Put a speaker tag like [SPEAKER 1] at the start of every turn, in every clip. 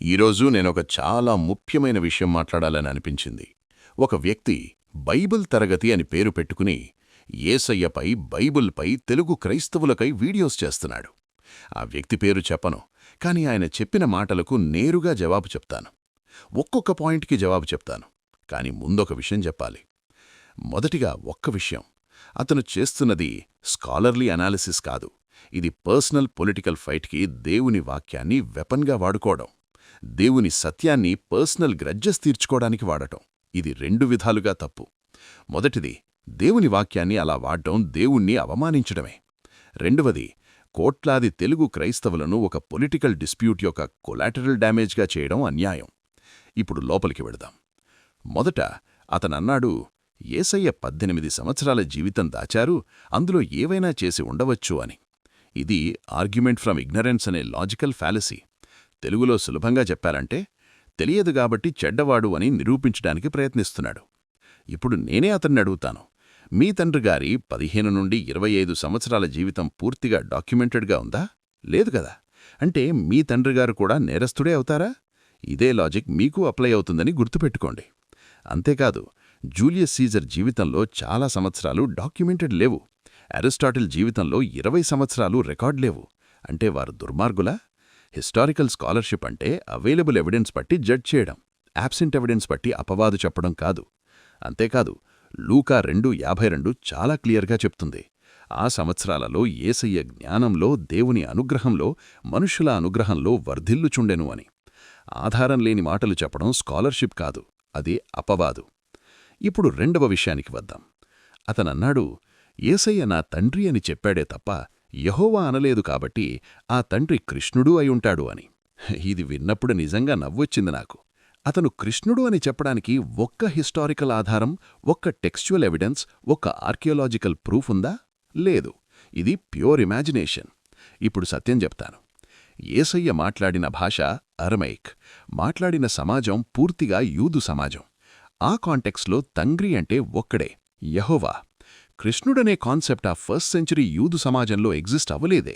[SPEAKER 1] ఈరోజు నేనొక చాలా ముఖ్యమైన విషయం మాట్లాడాలని అనిపించింది. ఒక వ్యక్తి బైబిల్ తరగతి అని పేరు పెట్టుకుని యేసయ్యపై, బైబిల్పై తెలుగు క్రైస్తవులకై వీడియోస్ చేస్తున్నాడు. ఆ వ్యక్తి పేరు చెప్పను, కాని ఆయన చెప్పిన మాటలకు నేరుగా జవాబు చెప్తాను. ఒక్కొక్క పాయింట్కి జవాబు చెప్తాను. కాని ముందొక విషయం చెప్పాలి. మొదటిగా ఒక్క విషయం, అతను చేస్తున్నది స్కాలర్లీ అనాలిసిస్ కాదు. ఇది పర్సనల్ పొలిటికల్ ఫైట్కి దేవుని వాక్యాన్ని వెపన్గా వాడుకోవడం, దేవుని సత్యాన్ని పర్సనల్ గ్రడ్జెస్ తీర్చుకోవడానికి వాడటం. ఇది రెండు విధాలుగా తప్పు. మొదటిది, దేవుని వాక్యాన్ని అలా వాడటం దేవుణ్ణి అవమానించడమే. రెండవది, కోట్లాది తెలుగు క్రైస్తవులను ఒక పొలిటికల్ డిస్ప్యూట్ యొక్క కొలాటరల్ డ్యామేజ్గా చేయడం అన్యాయం. ఇప్పుడు లోపలికి వెడదాం. మొదట అతనన్నాడు, యేసయ్య 18 సంవత్సరాల జీవితం దాచారు, అందులో ఏవైనా చేసి ఉండవచ్చు అని. ఇది ఆర్గ్యుమెంట్ ఫ్రమ్ ఇగ్నరెన్స్ అనే లాజికల్ ఫ్యాలసీ. తెలుగులో సులభంగా చెప్పాలంటే, తెలియదు కాబట్టి చెడ్డవాడు అని నిరూపించడానికి ప్రయత్నిస్తున్నాడు. ఇప్పుడు నేనే అతన్ని అడుగుతాను, మీ తండ్రిగారి 15 నుండి 25 సంవత్సరాల జీవితం పూర్తిగా డాక్యుమెంటెడ్గా ఉందా? లేదు కదా. అంటే మీ తండ్రిగారు కూడా నేరస్తుడే అవుతారా? ఇదే లాజిక్ మీకు అప్లై అవుతుందని గుర్తుపెట్టుకోండి. అంతేకాదు, జూలియస్ సీజర్ జీవితంలో చాలా సంవత్సరాలు డాక్యుమెంటెడ్ లేవు. అరిస్టాటిల్ జీవితంలో 20 సంవత్సరాలు రికార్డ్ లేవు. అంటే వారు దుర్మార్గులా? హిస్టారికల్ స్కాలర్షిప్ అంటే అవైలబుల్ ఎవిడెన్స్ బట్టి జడ్జ్ చేయడం, యాబ్సెంట్ ఎవిడెన్స్ బట్టి అపవాదు చెప్పడం కాదు. అంతేకాదు, లూకా 2:52 చాలా క్లియర్గా చెప్తుంది, ఆ సంవత్సరాలలో యేసయ్య జ్ఞానంలో, దేవుని అనుగ్రహంలో, మనుష్యుల అనుగ్రహంలో వర్ధిల్లుచుండెను అని. ఆధారం లేని మాటలు చెప్పడం స్కాలర్షిప్ కాదు, అది అపవాదు. ఇప్పుడు రెండవ విషయానికి వద్దాం. అతనన్నాడు, యేసయ్య నా తండ్రి అని చెప్పాడే తప్ప యెహోవా అనలేదు కాబట్టి ఆ తండ్రి కృష్ణుడు అయుంటాడు అని. ఇది విన్నప్పుడు నిజంగా నవ్వొచ్చింది నాకు. అతను కృష్ణుడు అని చెప్పడానికి ఒక్క హిస్టారికల్ ఆధారం, ఒక్క టెక్స్చువల్ ఎవిడెన్స్, ఒక్క ఆర్కియోలాజికల్ ప్రూఫ్ ఉందా? లేదు. ఇది ప్యూర్ ఇమాజినేషన్. ఇప్పుడు సత్యం చెప్తాను. యేసయ్య మాట్లాడిన భాష అరమైక్. మాట్లాడిన సమాజం పూర్తిగా యూదు సమాజం. ఆ కాంటెక్స్లో తండ్రి అంటే ఒక్కడే, యెహోవా. కృష్ణుడనే కాన్సెప్ట్ ఆ ఫస్ట్ సెంచరీ యూదు సమాజంలో ఎగ్జిస్ట్ అవ్వలేదే.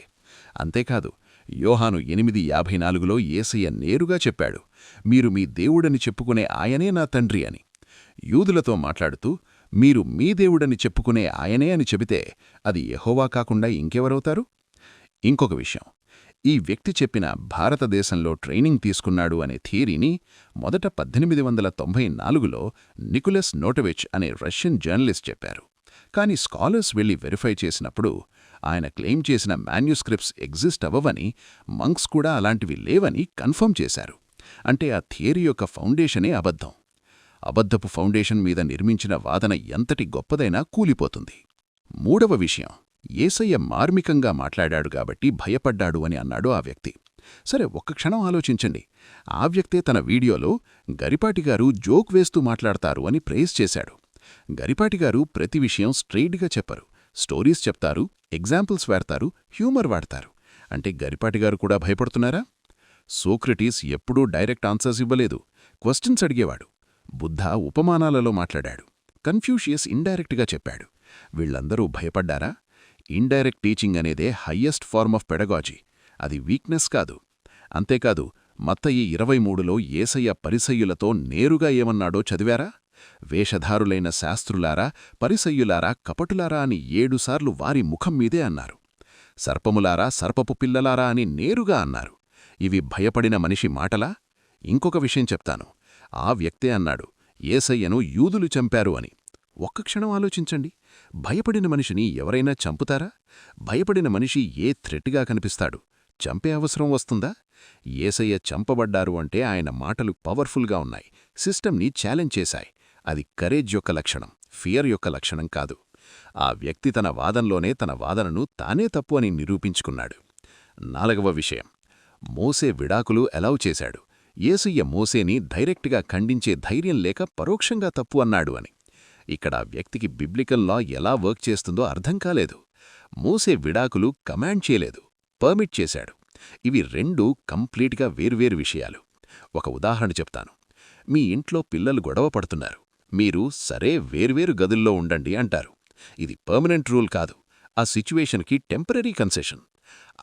[SPEAKER 1] అంతేకాదు, యోహాను 8:54లో యేసయ్య నేరుగా చెప్పాడు, మీరు మీ దేవుడని చెప్పుకునే ఆయనే నా తండ్రి అని. యూదులతో మాట్లాడుతూ, మీరు మీ దేవుడని చెప్పుకునే ఆయనే అని చెబితే అది యెహోవా కాకుండా ఇంకెవరవుతారు? ఇంకొక విషయం, ఈ వ్యక్తి చెప్పిన భారతదేశంలో ట్రైనింగ్ తీసుకున్నాడు అనే థియరీని మొదట 1894లో నికోలస్ నోటవిచ్ అనే రష్యన్ జర్నలిస్ట్ చెప్పారు. కానీ స్కాలర్స్ వెళ్లి వెరిఫై చేసినప్పుడు ఆయన క్లెయిమ్ చేసిన మాన్యుస్క్రిప్ట్స్ ఎగ్జిస్ట్ అవ్వవని, మంక్స్ కూడా అలాంటివి లేవని కన్ఫర్మ్ చేశారు. అంటే ఆ థియరీ యొక్క ఫౌండేషనే అబద్ధం. అబద్ధపు ఫౌండేషన్ మీద నిర్మించిన వాదన ఎంతటి గొప్పదైనా కూలిపోతుంది. మూడవ విషయం, యేసయ్య మార్మికంగా మాట్లాడాడు కాబట్టి భయపడ్డాడు అని అన్నాడు ఆ వ్యక్తి. సరే, ఒక్క క్షణం ఆలోచించండి. ఆ వ్యక్తే తన వీడియోలో గరిపాటిగారు జోక్ వేస్తూ మాట్లాడతారు అని ప్రైజ్ చేశాడు. గరిపాటిగారు ప్రతి విషయం స్ట్రెయిట్గా చెప్పరు. స్టోరీస్ చెప్తారు, ఎగ్జాంపుల్స్ వాడతారు, హ్యూమర్ వాడతారు. అంటే గరిపాటిగారు కూడా భయపడుతున్నారా? సోక్రటీస్ ఎప్పుడూ డైరెక్ట్ ఆన్సర్స్ ఇవ్వలేదు, క్వశ్చన్స్ అడిగేవాడు. బుద్ధ ఉపమానాలలో మాట్లాడాడు. కన్ఫ్యూషియస్ ఇండైరెక్ట్గా చెప్పాడు. వీళ్లందరూ భయపడ్డారా? ఇండైరెక్ట్ టీచింగ్ అనేదే హయ్యెస్ట్ ఫార్మ్ ఆఫ్ పెడగాజీ. అది వీక్నెస్ కాదు. అంతేకాదు, మత్తయి 23లో యేసయ్య పరిసయ్యులతో నేరుగా ఏమన్నాడో చదివారా? వేషధారులైన శాస్త్రులారా, పరిసయ్యులారా, కపటులారా అని 7 సార్లు వారి ముఖం మీదే అన్నారు. సర్పములారా, సర్పపు పిల్లలారా అని నేరుగా అన్నారు. ఇవి భయపడిన మనిషి మాటలా? ఇంకొక విషయం చెప్తాను. ఆ వ్యక్తే అన్నాడు, యేసయ్యను యూదులు చంపారు అని. ఒక్క క్షణం ఆలోచించండి. భయపడిన మనిషిని ఎవరైనా చంపుతారా? భయపడిన మనిషి ఏ థ్రెట్గా కనిపిస్తాడు? చంపే అవసరం వస్తుందా? యేసయ్య చంపబడ్డారు అంటే ఆయన మాటలు పవర్ఫుల్గా ఉన్నాయి, సిస్టమ్ని ఛాలెంజ్ చేశాయి. అది కరేజ్ యొక్క లక్షణం, ఫియర్ యొక్క లక్షణం కాదు. ఆ వ్యక్తి తన వాదనలోనే తన వాదనను తానే తప్పు అని నిరూపించుకున్నాడు. నాలుగవ విషయం, మోసే విడాకులు ఎలౌ చేశాడు. యేసయ్య మోసేని డైరెక్ట్గా ఖండించే ధైర్యం లేక పరోక్షంగా తప్పు అన్నాడు అని. ఇక్కడ ఆ వ్యక్తికి బిబ్లికల్ లా ఎలా వర్క్ చేస్తుందో అర్థం కాలేదు. మోసే విడాకులు కమాండ్ చేయలేదు, పర్మిట్ చేశాడు. ఇవి రెండూ కంప్లీట్గా వేర్వేరు విషయాలు. ఒక ఉదాహరణ చెప్తాను. మీ ఇంట్లో పిల్లలు గొడవ పడుతున్నారు. మీరు సరే వేర్వేరు గదుల్లో ఉండండి అంటారు. ఇది పర్మనెంట్ రూల్ కాదు, ఆ సిచ్యువేషన్కి టెంపరరీ కన్సెషన్.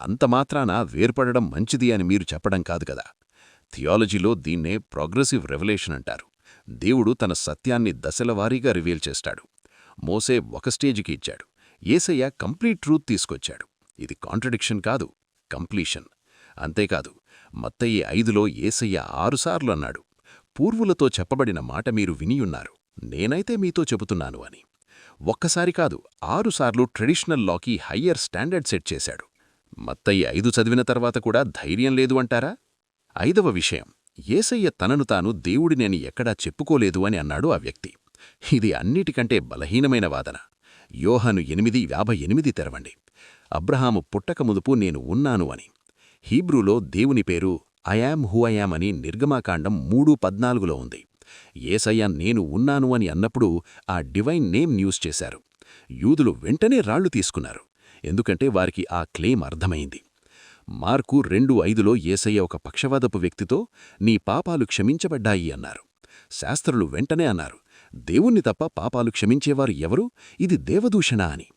[SPEAKER 1] అంతమాత్రాన వేర్పడడం మంచిది అని మీరు చెప్పడం కాదు కదా. థియాలజీలో దీన్నే ప్రోగ్రెసివ్ రెవల్యూషన్ అంటారు. దేవుడు తన సత్యాన్ని దశలవారీగా రివీల్ చేస్తాడు. మోసే ఒక స్టేజికి ఇచ్చాడు, యేసయ్య కంప్లీట్ ట్రూత్ తీసుకొచ్చాడు. ఇది కాంట్రడిక్షన్ కాదు, కంప్లీషన్. అంతేకాదు, మత్తయి 5లో యేసయ్య 6 సార్లు అన్నాడు, పూర్వులతో చెప్పబడిన మాట మీరు వినియున్నారు, నేనైతే మీతో చెబుతున్నాను అని. ఒక్కసారి కాదు, 6 సార్లు ట్రెడిషనల్ లాకి హయ్యర్ స్టాండర్డ్ సెట్ చేశాడు. మత్తయి 5 చదివిన తర్వాత కూడా ధైర్యం లేదు అంటారా? 5వ విషయం, యేసయ్య తనను తాను దేవుడినేని ఎక్కడా చెప్పుకోలేదు అని అన్నాడు ఆ వ్యక్తి. ఇది అన్నిటికంటే బలహీనమైన వాదన. యోహాను 8:58 తెరవండి. అబ్రహాము పుట్టకముదుపు నేను ఉన్నాను అని. హీబ్రూలో దేవుని పేరు ఐయామ్ హూ ఐయామ్ అని నిర్గమాకాండం 3:14లో ఉంది. యేసయ్య నేను ఉన్నాను అని అన్నప్పుడు ఆ డివైన్ నేమ్ యూజ్ చేశారు. యూదులు వెంటనే రాళ్లు తీసుకున్నారు, ఎందుకంటే వారికి ఆ క్లెయిమ్ అర్థమైంది. మార్కు 2:5లో యేసయ్య ఒక పక్షవాదపు వ్యక్తితో నీ పాపాలు క్షమించబడ్డాయి అన్నారు. శాస్త్రులు వెంటనే అన్నారు, దేవుణ్ణి తప్ప పాపాలు క్షమించేవారు ఎవరు? ఇది దేవదూషణ అని.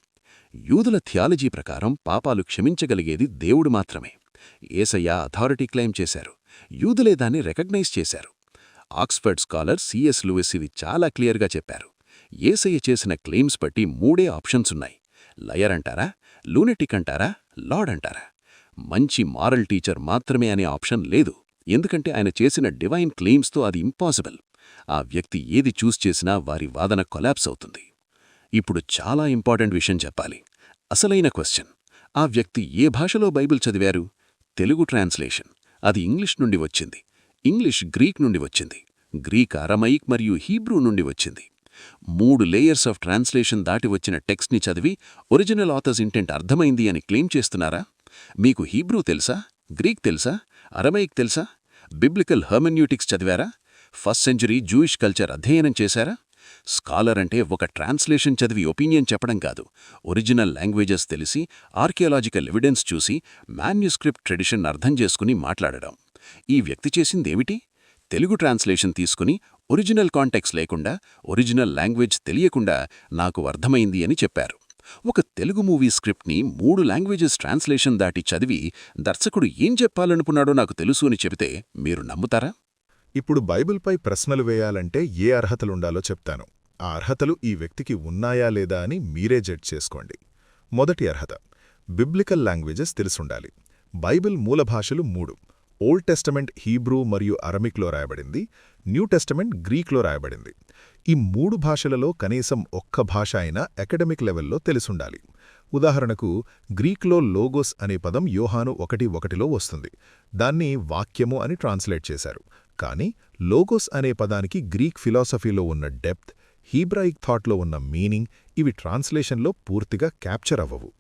[SPEAKER 1] యూదుల థియాలజీ ప్రకారం పాపాలు క్షమించగలిగేది దేవుడు మాత్రమే. యేసయ్య అథారిటీ క్లెయిమ్ చేశారు, యూదులే దాన్ని రికగ్నైజ్ చేశారు. ఆక్స్ఫర్డ్ స్కాలర్ సిఎస్ లూయిస్ ఇది చాలా క్లియర్గా చెప్పారు. యేసయ్య చేసిన క్లెయిమ్స్ బట్టి 3 ఆప్షన్స్ ఉన్నాయి. లయర్ అంటారా, లూనెటిక్ అంటారా, లార్డ్ అంటారా? మంచి మారల్ టీచర్ మాత్రమే అనే ఆప్షన్ లేదు, ఎందుకంటే ఆయన చేసిన డివైన్ క్లెయిమ్స్తో అది ఇంపాసిబుల్. ఆ వ్యక్తి ఏది చూస్ చేసినా వారి వాదన కొలాప్స్ అవుతుంది. ఇప్పుడు చాలా ఇంపార్టెంట్ విషయం చెప్పాలి. అసలైన క్వశ్చన్, ఆ వ్యక్తి ఏ భాషలో బైబిల్ చదివారు? తెలుగు ట్రాన్స్లేషన్. అది ఇంగ్లీష్ నుండి వచ్చింది. ఇంగ్లీష్ గ్రీక్ నుండి వచ్చింది. గ్రీక్ అరమైక్ మరియు హీబ్రూ నుండి వచ్చింది. 3 లేయర్స్ ఆఫ్ ట్రాన్స్లేషన్ దాటి వచ్చిన టెక్స్ట్ని చదివి ఒరిజినల్ ఆథర్స్ ఇంటెంట్ అర్థమైంది అని క్లెయిమ్ చేస్తున్నారా? మీకు హీబ్రూ తెలుసా? గ్రీక్ తెలుసా? అరమైక్ తెలుసా? బిబ్లికల్ హెర్మెన్యూటిక్స్ చదివారా? ఫస్ట్ సెంచరీ జూయిష్ కల్చర్ అధ్యయనం చేశారా? స్కాలర్ అంటే ఒక ట్రాన్స్లేషన్ చదివి ఒపీనియన్ చెప్పడం కాదు, ఒరిజినల్ లాంగ్వేజెస్ తెలిసి, ఆర్కియాలజికల్ ఎవిడెన్స్ చూసి, మాన్యుస్క్రిప్ట్ ట్రెడిషన్ అర్థం చేసుకుని మాట్లాడడం. ఈ వ్యక్తి చేసిందేమిటి? తెలుగు ట్రాన్స్లేషన్ తీసుకుని ఒరిజినల్ కాంటెక్స్ట్ లేకుండా, ఒరిజినల్ లాంగ్వేజ్ తెలియకుండా నాకు అర్థమైంది అని చెప్పారు. ఒక తెలుగు మూవీ స్క్రిప్ట్ని 3 లాంగ్వేజెస్ ట్రాన్స్లేషన్ దాటి చదివి దర్శకుడు ఏం చెప్పాలనుకున్నాడో నాకు తెలుసు అని చెబితే మీరు నమ్ముతారా?
[SPEAKER 2] ఇప్పుడు బైబిల్పై ప్రశ్నలు వేయాలంటే ఏ అర్హతలుండాలో చెప్తాను. ఆ అర్హతలు ఈ వ్యక్తికి ఉన్నాయా లేదా అని మీరే జడ్జ్ చేసుకోండి. మొదటి అర్హత, బిబ్లికల్ లాంగ్వేజెస్ తెలిసుండాలి. బైబిల్ మూల భాషలు 3. ఓల్డ్ టెస్టమెంట్ హీబ్రూ మరియు అరమిక్లో రాయబడింది, న్యూ టెస్టమెంట్ గ్రీక్లో రాయబడింది. ఈ 3 భాషలలో కనీసం ఒక్క భాష అయినా అకాడమిక్ లెవెల్లో తెలిసుండాలి. ఉదాహరణకు గ్రీక్లో లోగోస్ అనే పదం యోహాను 1:1లో వస్తుంది. దాన్ని వాక్యము అని ట్రాన్స్లేట్ చేశారు. కానీ లోగోస్ అనే పదానికి గ్రీక్ ఫిలాసఫీలో ఉన్న డెప్త్, హీబ్రాయిక్ థాట్లో ఉన్న మీనింగ్ ఇవి ట్రాన్స్లేషన్లో పూర్తిగా క్యాప్చర్ అవ్వవు.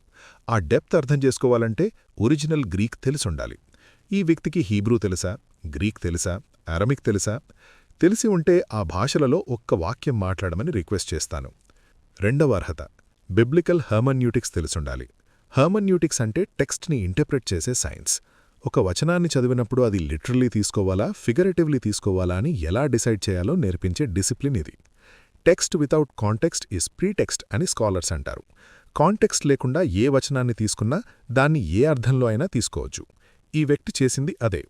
[SPEAKER 2] ఆ డెప్త్ అర్థం చేసుకోవాలంటే ఒరిజినల్ గ్రీక్ తెలిసుండాలి. ఈ వ్యక్తికి హీబ్రూ తెలుసా? గ్రీక్ తెలుసా? అరమిక్ తెలుసా? తెలిసి ఉంటే ఆ భాషలలో ఒక్క వాక్యం మాట్లాడమని రిక్వెస్ట్ చేస్తాను. రెండవ అర్హత, బిబ్లికల్ హెర్మన్యూటిక్స్ తెలుసుండాలి. హెర్మన్యూటిక్స్ అంటే టెక్స్ట్ని ఇంటర్ప్రెట్ చేసే సైన్స్. ఒక వచనాన్ని చదివినప్పుడు అది లిటరల్లీ తీసుకోవాలా, ఫిగరేటివ్లీ తీసుకోవాలా అని ఎలా డిసైడ్ చేయాలో నేర్పించే డిసిప్లిన్ ఇది. టెక్స్ట్ వితౌట్ కాంటెక్స్ట్ ఈజ్ ప్రీటెక్స్ట్ అని స్కాలర్స్ అంటారు. కాంటెక్స్ట్ లేకుండా ఏ వచనాన్ని తీసుకున్నా దాన్ని ఏ అర్థంలో అయినా తీసుకోవచ్చు. ఈ వ్యక్తి చేసింది అదే.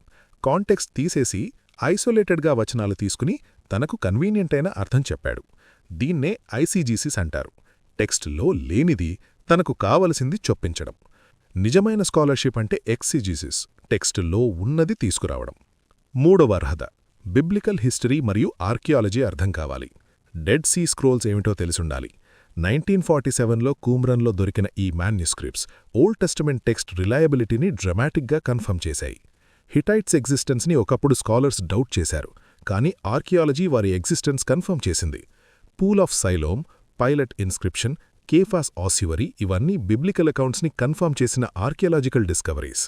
[SPEAKER 2] కాంటెక్స్ట్ తీసేసి ఐసోలేటెడ్గా వచనాలు తీసుకుని తనకు కన్వీనియంట్ అయిన అర్థం చెప్పాడు. దీన్నే ఐసీజీసీస్ అంటారు. టెక్స్ట్లో లేనిది తనకు కావలసింది చొప్పించడం. నిజమైన స్కాలర్షిప్ అంటే ఎక్సిజీసిస్, టెక్స్టులో ఉన్నది తీసుకురావడం. మూడవ అర్హత, బిబ్లికల్ హిస్టరీ మరియు ఆర్కియాలజీ అర్థం కావాలి. డెడ్ సీ స్క్రోల్స్ ఏమిటో తెలిసుండాలి. 1947లో కూమ్రన్లో దొరికిన ఈ మాన్యుస్క్రిప్ట్స్ ఓల్డ్ టెస్టమెంట్ టెక్స్ట్ రిలయబిలిటీని డ్రమాటిక్గా కన్ఫర్మ్ చేశాయి. హిటైట్స్ ఎగ్జిస్టెన్స్ని ఒకప్పుడు స్కాలర్స్ డౌట్ చేశారు, కానీ ఆర్కియాలజీ వారి ఎగ్జిస్టెన్స్ కన్ఫర్మ్ చేసింది. Pool of Siloam, Pilate inscription, Caiaphas ossuary ఇవన్నీ బిబ్లికల్ అకౌంట్స్ని కన్ఫర్మ్ చేసిన ఆర్కియాలజికల్ డిస్కవరీస్.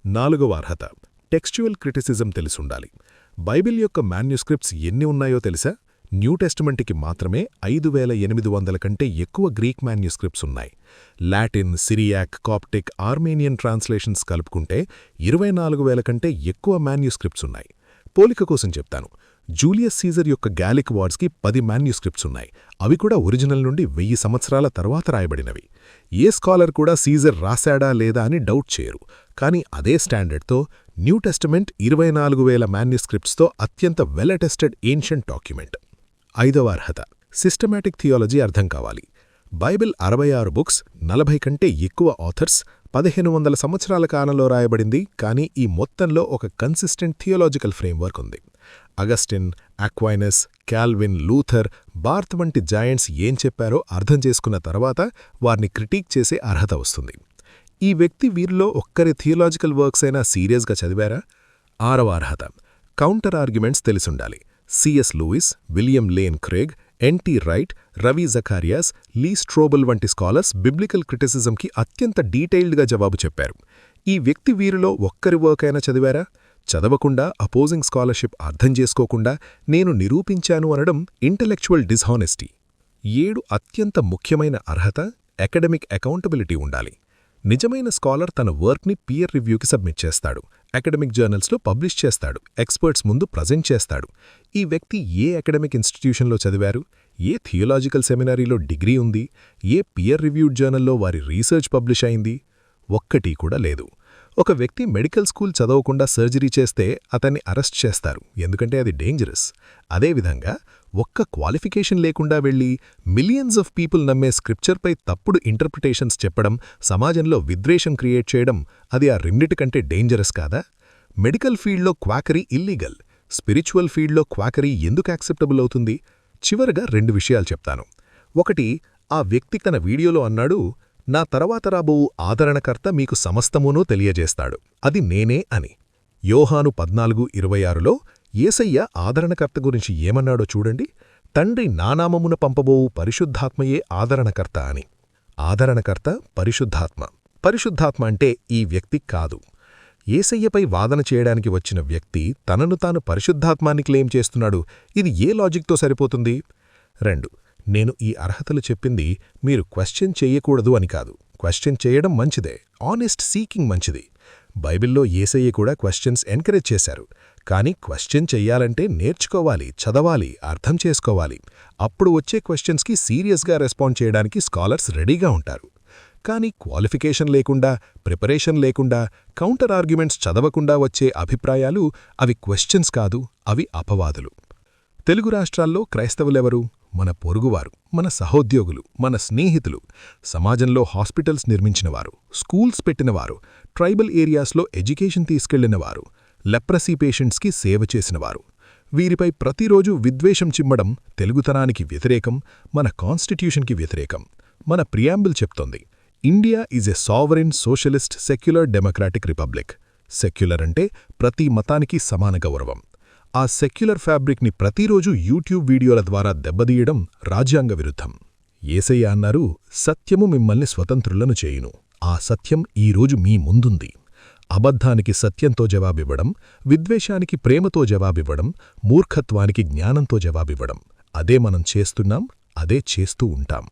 [SPEAKER 2] నాలుగవ అర్హత, టెక్స్చువల్ క్రిటిసిజం తెలిసుండాలి. బైబిల్ యొక్క మాన్యుస్క్రిప్ట్స్ ఎన్ని ఉన్నాయో తెలుసా? న్యూ టెస్టమెంట్కి మాత్రమే 5800 కంటే ఎక్కువ గ్రీక్ మాన్యుస్క్రిప్ట్స్ ఉన్నాయి. Latin, Syriac, Coptic, Armenian translations కలుపుకుంటే 24,000 కంటే ఎక్కువ మాన్యుస్క్రిప్ట్స్ ఉన్నాయి. పోలిక కోసం చెప్తాను. జూలియస్ సీజర్ యొక్క గ్యాలిక్ వార్డ్స్కి 10 మాన్యుస్క్రిప్ట్స్ ఉన్నాయి. అవి కూడా ఒరిజినల్ నుండి 1000 సంవత్సరాల తర్వాత రాయబడినవి. ఏ స్కాలర్ కూడా సీజర్ రాశాడా లేదా అని డౌట్ చేయరు. కానీ అదే స్టాండర్డ్తో న్యూ టెస్టమెంట్ 24,000 మాన్యుస్క్రిప్ట్స్తో అత్యంత వెల్ అటెస్టెడ్ ఏన్షియంట్ డాక్యుమెంట్. 5వ అర్హత, సిస్టమాటిక్ థియాలజీ అర్థం కావాలి. బైబిల్ 66 బుక్స్, 40 కంటే ఎక్కువ ఆథర్స్, 1500 సంవత్సరాల కాలంలో రాయబడింది. కానీ ఈ మొత్తంలో ఒక కన్సిస్టెంట్ థియోలాజికల్ ఫ్రేమ్వర్క్ ఉంది. అగస్టిన్, అక్వైనస్, క్యాల్విన్, లూథర్, బార్త్ వంటి జాయింట్స్ ఏం చెప్పారో అర్థం చేసుకున్న తర్వాత వారిని క్రిటిక్ చేసే అర్హత వస్తుంది. ఈ వ్యక్తి వీరిలో ఒక్కరి థియోలాజికల్ వర్క్స్ అయినా సీరియస్గా చదివారా? 6వ అర్హత, కౌంటర్ ఆర్గ్యుమెంట్స్ తెలిసుండాలి. CS Lewis, William Lane Craig, NT Wright, Ravi Zacharias, Lee Strobel వంటి స్కాలర్స్ బిబ్లికల్ క్రిటిసిజంకి అత్యంత డీటెయిల్డ్గా జవాబు చెప్పారు. ఈ వ్యక్తి వీరిలో ఒక్కరి వర్క్ అయినా చదివారా? చదవకుండా, అపోజింగ్ స్కాలర్షిప్ అర్థం చేసుకోకుండా నేను నిరూపించాను అనడం ఇంటలెక్చువల్ డిస్హానెస్టీ. 7 అత్యంత ముఖ్యమైన అర్హత, అకాడమిక్ అకౌంటబిలిటీ ఉండాలి. నిజమైన స్కాలర్ తన వర్క్ని పియర్ రివ్యూకి సబ్మిట్ చేస్తాడు, అకాడమిక్ జర్నల్స్లో పబ్లిష్ చేస్తాడు, ఎక్స్పర్ట్స్ ముందు ప్రజెంట్ చేస్తాడు. ఈ వ్యక్తి ఏ అకాడమిక్ ఇన్స్టిట్యూషన్లో చదివారు? ఏ థియోలాజికల్ సెమినారీలో డిగ్రీ ఉంది? ఏ పియర్ రివ్యూడ్ జర్నల్లో వారి రీసెర్చ్ పబ్లిష్ అయింది? ఒక్కటీ కూడా లేదు. ఒక వ్యక్తి మెడికల్ స్కూల్ చదవకుండా సర్జరీ చేస్తే అతన్ని అరెస్ట్ చేస్తారు, ఎందుకంటే అది డేంజరస్. అదేవిధంగా ఒక్క క్వాలిఫికేషన్ లేకుండా వెళ్లి మిలియన్స్ ఆఫ్ పీపుల్ నమ్మే స్క్రిప్చర్పై తప్పుడు ఇంటర్ప్రిటేషన్స్ చెప్పడం, సమాజంలో విద్వేషం క్రియేట్ చేయడం, అది ఆ రెండిటికంటే డేంజరస్ కాదా? మెడికల్ ఫీల్డ్లో క్వాకరీ ఇల్లీగల్, స్పిరిచువల్ ఫీల్డ్లో క్వాకరీ ఎందుకు యాక్సెప్టబుల్ అవుతుంది? చివరగా 2 విషయాలు చెప్తాను. ఒకటి, ఆ వ్యక్తి తన వీడియోలో అన్నాడు, నా తర్వాత రాబోవు ఆదరణకర్త మీకు సమస్తమునూ తెలియజేస్తాడు, అది నేనే అని. యోహాను 14:26లో యేసయ్య ఆదరణకర్త గురించి ఏమన్నాడో చూడండి. తండ్రి నానామమున పంపబోవు పరిశుద్ధాత్మయే ఆదరణకర్త అని. ఆదరణకర్త పరిశుద్ధాత్మ. పరిశుద్ధాత్మ అంటే ఈ వ్యక్తి కాదు. యేసయ్యపై వాదన చేయడానికి వచ్చిన వ్యక్తి తనను తాను పరిశుద్ధాత్మాన్ని క్లెయిమ్ చేస్తున్నాడు. ఇది ఏ లాజిక్తో సరిపోతుంది? 2, నేను ఈ అర్హతలు చెప్పింది మీరు క్వశ్చన్ చెయ్యకూడదు అని కాదు. క్వశ్చన్ చేయడం మంచిదే, ఆనెస్ట్ సీకింగ్ మంచిది. బైబిల్లో యేసయ్య కూడా క్వశ్చన్స్ ఎంకరేజ్ చేశారు. కానీ క్వశ్చన్ చెయ్యాలంటే నేర్చుకోవాలి, చదవాలి, అర్థం చేసుకోవాలి. అప్పుడు వచ్చే క్వశ్చన్స్కి సీరియస్గా రెస్పాండ్ చేయడానికి స్కాలర్స్ రెడీగా ఉంటారు. కానీ క్వాలిఫికేషన్ లేకుండా, ప్రిపరేషన్ లేకుండా, కౌంటర్ ఆర్గ్యుమెంట్స్ చదవకుండా వచ్చే అభిప్రాయాలు అవి క్వశ్చన్స్ కాదు, అవి అపవాదులు. తెలుగు రాష్ట్రాల్లో క్రైస్తవులెవరు? మన పొరుగువారు, మన సహోద్యోగులు, మన స్నేహితులు, సమాజంలో హాస్పిటల్స్ నిర్మించినవారు, స్కూల్స్ పెట్టినవారు, ట్రైబల్ ఏరియాస్లో ఎడ్యుకేషన్ తీసుకెళ్లినవారు, లెప్రసీ పేషెంట్స్కి సేవ చేసినవారు. వీరిపై ప్రతిరోజు విద్వేషం చిమ్మడం తెలుగుతనానికి వ్యతిరేకం, మన కాన్స్టిట్యూషన్కి వ్యతిరేకం. మన ప్రియాంబుల్ చెప్తోంది, India is a sovereign socialist secular democratic republic. Secular అంటే ప్రతి మతానికి సమాన గౌరవం. ఆ సెక్యులర్ ఫ్యాబ్రిక్ని ప్రతిరోజు యూట్యూబ్ వీడియోల ద్వారా దెబ్బతీయడం రాజ్యాంగ విరుద్ధం. యేసయ్య అన్నారు, సత్యము మిమ్మల్ని స్వతంత్రులను చేయును. ఆ సత్యం ఈరోజు మీ ముందుంది. అబద్ధానికి సత్యంతో జవాబివ్వడం, విద్వేషానికి ప్రేమతో జవాబివ్వడం, మూర్ఖత్వానికి జ్ఞానంతో జవాబివ్వడం. అదే మనం చేస్తున్నాం, అదే చేస్తూ ఉంటాం.